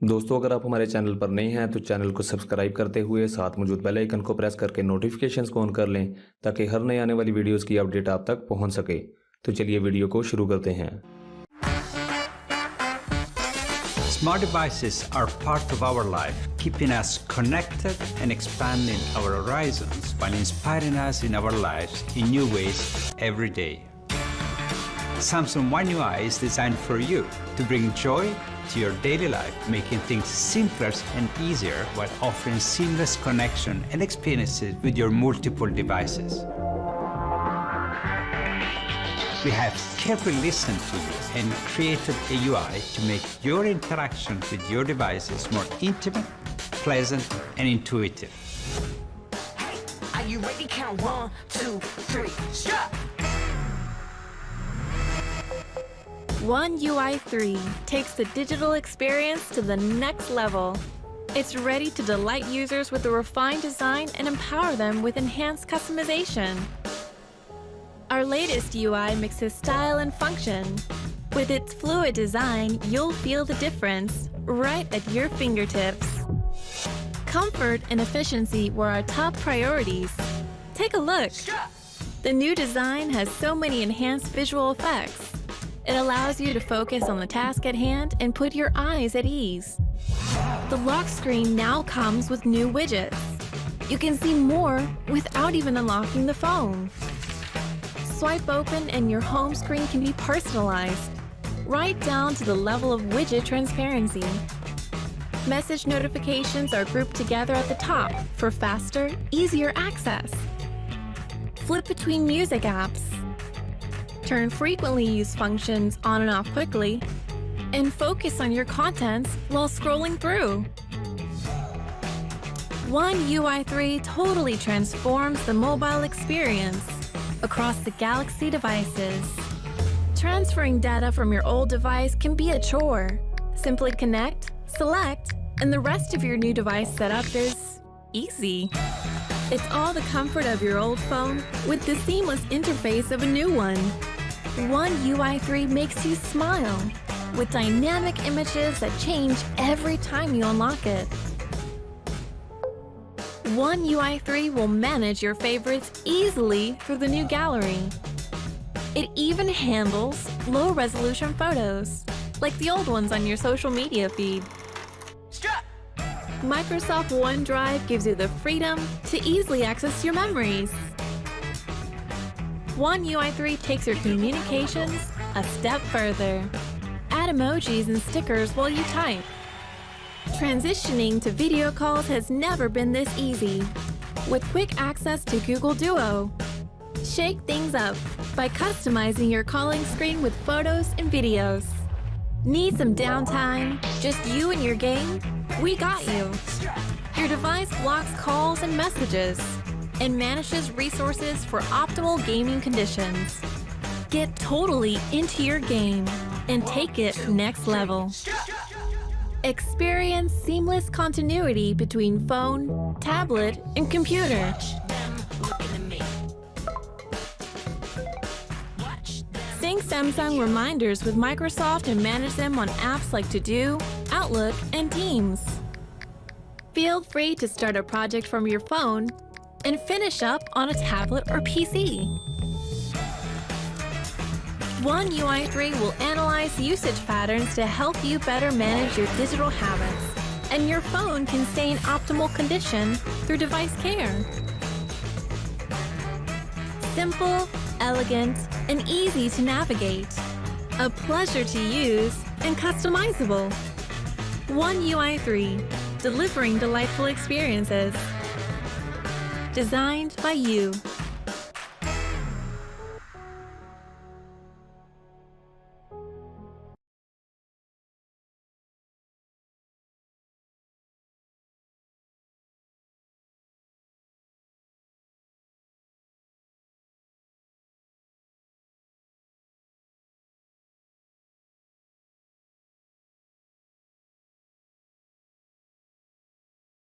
दोस्तों, अगर आप हमारे चैनल पर नए हैं तो चैनल को सब्सक्राइब करते हुए साथ मौजूद बेल आइकन को प्रेस करके नोटिफिकेशंस को ऑन कर लें ताकि हर नए आने वाली वीडियोस की अपडेट आप तक पहुंच सके। तो चलिए वीडियो को शुरू करते हैं। Smart devices are part of our life, keeping us connected and expanding our horizons while inspiring us in our lives in new ways every day. Samsung One UI is designed for you to bring joy to your daily life, making things simpler and easier while offering seamless connection and experiences with your multiple devices. We have carefully listened to you and created a UI to make your interaction with your devices more intimate, pleasant, and intuitive. Hey, are you ready? Count 1, 2, 3, stop! One UI 3 takes the digital experience to the next level. It's ready to delight users with a refined design and empower them with enhanced customization. Our latest UI mixes style and function. With its fluid design, you'll feel the difference right at your fingertips. Comfort and efficiency were our top priorities. Take a look. The new design has so many enhanced visual effects. It allows you to focus on the task at hand and put your eyes at ease. The lock screen now comes with new widgets. You can see more without even unlocking the phone. Swipe open and your home screen can be personalized, right down to the level of widget transparency. Message notifications are grouped together at the top for faster, easier access. Flip between music apps. Turn frequently used functions on and off quickly, and focus on your contents while scrolling through. One UI 3 totally transforms the mobile experience across the Galaxy devices. Transferring data from your old device can be a chore. Simply connect, select, and the rest of your new device setup is easy. It's all the comfort of your old phone with the seamless interface of a new one. One UI 3 makes you smile with dynamic images that change every time you unlock it. One UI 3 will manage your favorites easily through the new gallery. It even handles low-resolution photos, like the old ones on your social media feed. Microsoft OneDrive gives you the freedom to easily access your memories. One UI 3 takes your communications a step further. Add emojis and stickers while you type. Transitioning to video calls has never been this easy, with quick access to Google Duo. Shake things up by customizing your calling screen with photos and videos. Need some downtime? Just you and your game? We got you. Your device blocks calls and messages and manages resources for optimal gaming conditions. Get totally into your game and take it next level. Experience seamless continuity between phone, tablet, and computer. Sync Samsung reminders with Microsoft and manage them on apps like To Do, Outlook, and Teams. Feel free to start a project from your phone and finish up on a tablet or PC. One UI 3 will analyze usage patterns to help you better manage your digital habits, and your phone can stay in optimal condition through device care. Simple, elegant, and easy to navigate. A pleasure to use and customizable. One UI 3, delivering delightful experiences. Designed by you.